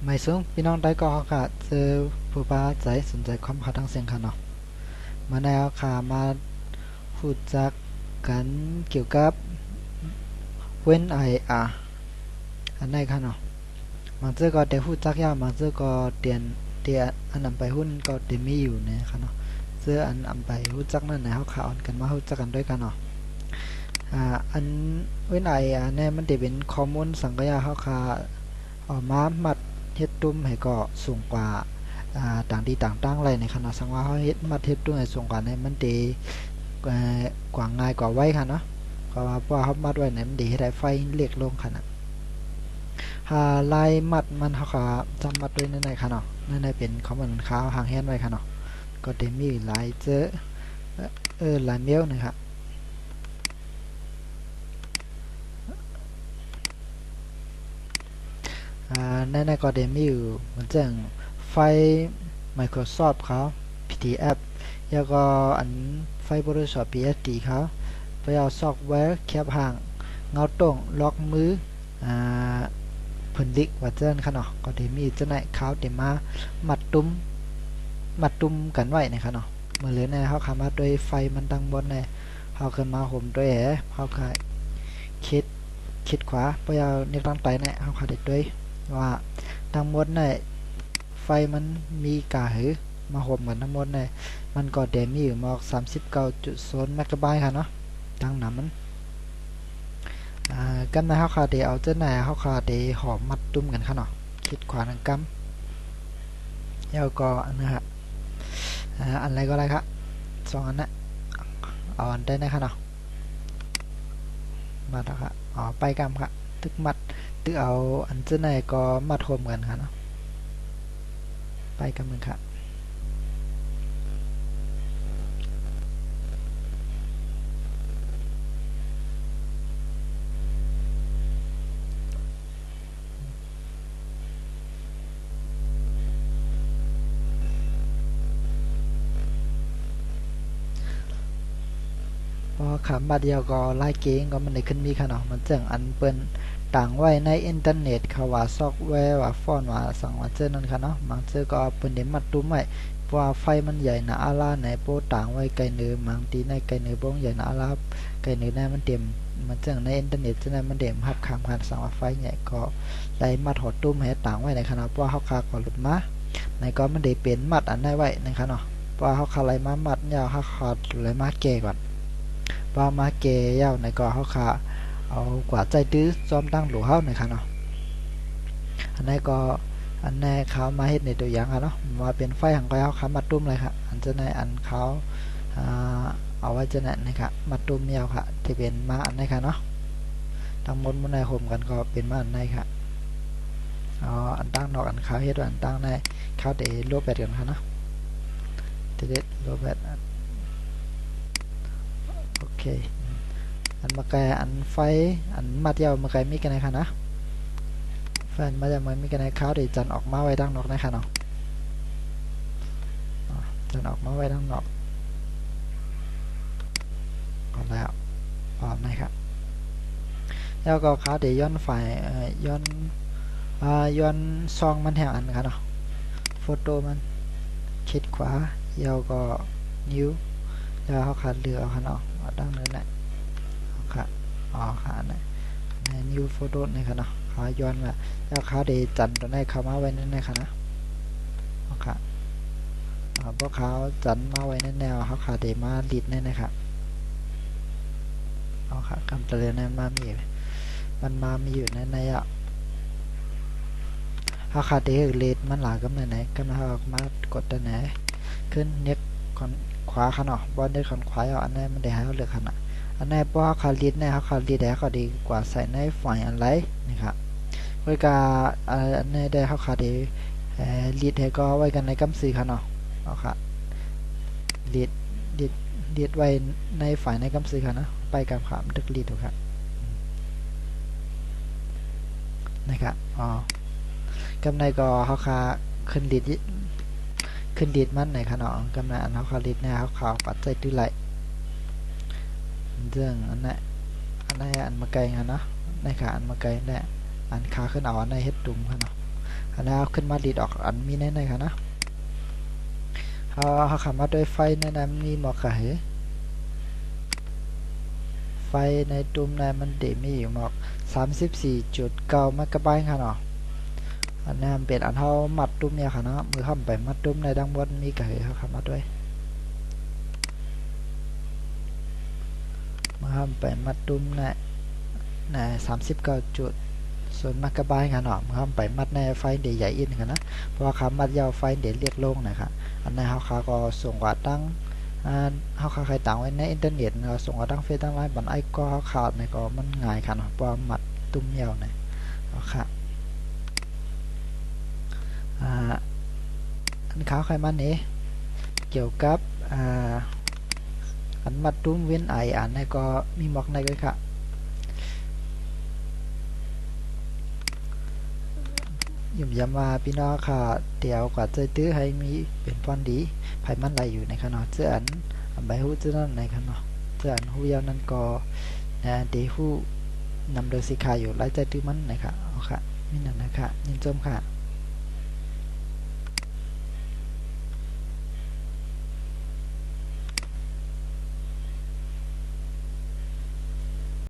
ไม่สูงพี่น้องได้ก็ค่ะเจอผู้ป้าใจสนใจความข่าวทางเสียงค่ะเนาะมาแนวค่ะมาพูดจักกันเกี่ยวกับเว้นไออันไหนค่ะเนาะบางเจอก็เดี๋ยวพูดจักยาวบางเจอก็เตียนอันนำไปหุ้นก็เดี๋ยวมีอยู่เนี่ยค่ะเนาะเจออันนำไปพูดจักนั่นไหนเขาข่าวกันมาพูดจักกันด้วยกันเนาะอันเว้นไอเนี่ยมันจะเป็นข้อมูลสังกายาเขาค่ะออกมามัดเฮ็ดตุ้มให้ก็สูงกว่าต่างดีต่างตั้งอะไรในขณะสังว่าเขาเฮ็ดมาเฮ็ดด้วยส่งกันให้มันดีกว่าง่ายกว่าไว้ค่ะเนาะก็ว่าเพราะเขามัดไว้เนี่ยมันดีให้ได้ไฟเล็กลงค่ะนะลายมัดมันเขาก็จำมัดด้วยนั่นค่ะเนาะนั่นเป็นเขาเหมือนขาวหางแฮนไว้ค่ะเนาะก็จะมีหลายเจอหลายเมลนะครับนั่นก็จะมีอยู่เหมือนเช่นไฟ Microsoft เขา PDF แล้วก็อันไฟบริษัท PSD เขาไปเอาซอฟต์แวร์แคปห่างเงาตรงล็อกมือผลลิกว่าเจ้าค่ะเนาะก็ได้มีเจ้าหน้าเขาเดี๋ยวมามัดตุ้มกันไว้นะครับเนาะเมื่อเหลือในเขาขามาด้วยไฟมันตั้งบนในเขาขึ้นมาห่มด้วยเขาขายคิดขวาไปเอาเนื้อตั้งไตเนี่ยเขาขาดด้วยว่าทั้งหมดเนี่ยไฟมันมีกาหือมาห่มกันทั้งหมดเนี่ยมันก็เดมีอยู่มอก39.0เมกะไบต์ค่ะเนาะตั้งหนามันกันนะเขาขาดเอาเจ้าไหนเขาขาดหอมมัดตุ้มกันค่ะเนาะคิดขวาหนังกำแล้วก็นะฮะอันอะไรก็ได้ครับ2อันนะเอาอันได้นะคะเนาะมาแล้วครับไปกำค่ะตึกมัดตึกเอาอันเจ้าไหนก็มัดห่มกันค่ะเนาะไปกำหนึ่งค่ะพอขำบาดเดียวก็ไล่เก่งก็มันได้ขึ้นมีค่ะเนาะมันเจังอันเปิ้นต่างไว้ในอินเทอร์เน็ตเขาว่าซอฟต์แวร์ว่าฟอนต์ว่าสั่งว่าเจอนั่นค่ะเนาะบางเจอก็เปิ้นได้มัดตุ้มไว้เพราะว่าไฟมันใหญ่นะอาลาในโปต่างไว้ไกลเนือบางทีในไกลเนือบ้งใหญ่นะอาลาไกลเนือในมันเต็มมันจังในอินเทอร์เน็ตจังนั้นมันเต็มรับข้ามผ่านสั่งว่าไฟใหญ่ก็ได้มัดหอตุ้มให้ต่างไว้ในขณะเพราะว่าเขาคาก็หลุดมาในก็มันได้เป็นมัดอันได้ไว้นะคะเนาะเพราะว่าเขาคาไหลมามัดยาวเขาขาดไหลมาแก่ก่อนพอมาแก่ยาวในก็เขาคาเอากว่าใจตื้อจอมตั้งหลูเฮาในค่ะเนาะอันนี้ก็อันนี้เขามาเฮ็ดในตัวอย่างค่ะเนาะมาเป็นไฟของเขาเขามาตุ้มเลยค่ะอันจะในอันเขาเอาไว้จะนั่นนะครับมาตุ้มยาวค่ะที่เป็นมาอันนี้ค่ะเนาะทั้งหมดมันในห่มกันก็เป็นมาอันนี้ค่ะอันตั้งนอกอันเขาเฮ็ดอันตั้งในเขาเดโลแบตกันค่ะเนาะเด็ดโลแบตโอเคอันมาไกลอันไฟอันมาเที่ยวมาไกลมีกันไหนคะนะแฟนมาจากมันมีกันไหนเขาเดี๋ยวจันออกมาไว้ด้านนอกนะคะเนาะจันออกมาไว้ด้านนอกก่อนแล้วพร้อมนะครับแล้วก็เขาเดี๋ยวย้อนไฟย้อนซองมันแห่งอันค่ะเนาะโฟโต้มันคิดขวาเยาวก็นิ้วแล้วเขาขาดเหลือค่ะเนาะดังนั้นแหละค่ะค่ะนะนิ้วโฟโต้นี่ค่ะเนาะเขาย้อนมาแล้วเขาเดี๋ยวจันตัวนี้เข้ามาไว้นั่นนะคะนะค่ะพวกเขาจันมาไว้ในแนวเขาขาเดมาลีดนี่นะครับค่ะคำเตือนนั้นมามีมันมามีอยู่ในเขาขาเดลีดมันหลายกำเนิดไหนกำเนิดออกมากดตัวไหนขึ้นเน็กขอนขวาขนาดบอลเน็กขอนขวาเอาอันนี้มันได้ให้เขาเลือกขนาดอันนี้เพราะเขาลีดเนี่ยเขาลีดได้เขาดีกว่าใส่ในฝ่ายอะไรนะครับเวลาอันนี้ได้เขาขาเดลีดให้ก็ไว้กันในกำสีขนาดค่ะลีดลีดไว้ในฝ่ายในกำสีค่ะนะไปกับขามดึกลีดถูกครับนะครับกำไรก็เขาคาขึ้นลีดมันในขนาดกำไรอันเขาคาลีดเนี่ยเขาขาปัดใจตื้อไหลเรื่องอันนั้นอันมาไกลกันเนาะในขาอันมาไกลเนี่ยอันขาขึ้นเอาอันในเฮ็ดตุ่มค่ะเนาะ อันนั้นเอาขึ้นมาดีดออกอันมีในค่ะนะเขาเข้ามาด้วยไฟในนั้นมีหมอกเหไฟในตุ่มในมันเดมีอยู่หมอก 34.9 เมกะไบต์ค่ะเนาะอันนั้นเป็นอันเฮามัดตุ่มเนี่ยค่ะเนาะมือเข้าไปมัดตุ่มในดังบนมีกะเหเขาเข้ามาด้วยมือเข้าไปมัดตุ่มใน39.0 เมกะไบต์ค่ะเนาะมือเข้าไปมัดในไฟเดใหญ่อินค่ะนะเพราะว่าคำมัดยาวไฟเดเรียกลงนะคะอันนั้นเขาก็ส่งว่าตั้งเขาใครต่างไว้ในอินเทอร์เน็ตเราส่งว่าตั้งเฟซตั้งไลน์บันไอก็เขาขาดในก็มันง่ายค่ะเนาะเพราะมัดตุ่มยาวเนี่ยค่ะอันขาวไขมันนี้เกี่ยวกับอันมัดตุ้มเว้นไออันนี้ก็มีหมอกในด้วยค่ะยุ่มยำว่าพี่น้องค่ะเดี๋ยวกว่าจะตื้อให้มีเป็นพรดีไผมันไหลอยู่ในขนาดเสื้ออันใบหูเสื้อนั่นในขนาดเสื้ออันหูยาวนั้นก็เดี๋ยวหูนำโดยสีขาอยู่ไล่ใจตื้อมันนะคะเอาค่ะมีนั่นนะคะยินจมค่ะ